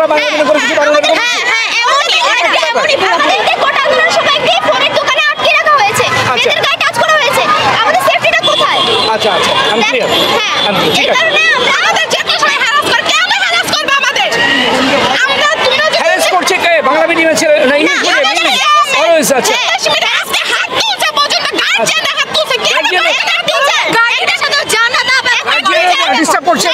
আমরা বাংলা মিডিয়াম করে কিছু বাংলা মিডিয়াম আচ্ছা আচ্ছা আমি ক্লিয়ার ঠিক আছে হ্যারাস করছে কে বাংলা মিডিয়ামে ছেলে না ইংলিশ মিডিয়াম অলওয়েজ আচ্ছা ডিস্টার্ব করছে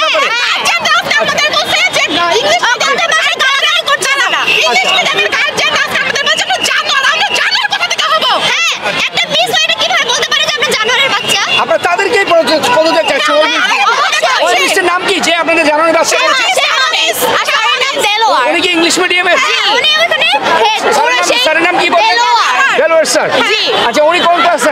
আপনারা তাদেরকেই পদত্যাগ চাচ্ছেন ওই মিস্টার নাম কি যে আপনাদের জানানোর বাচ্চা উনি কি ইংলিশ মিডিয়ামে স্যারের নাম কি বলেন দেলোয়ার স্যার আচ্ছা উনি কোন ক্লাসে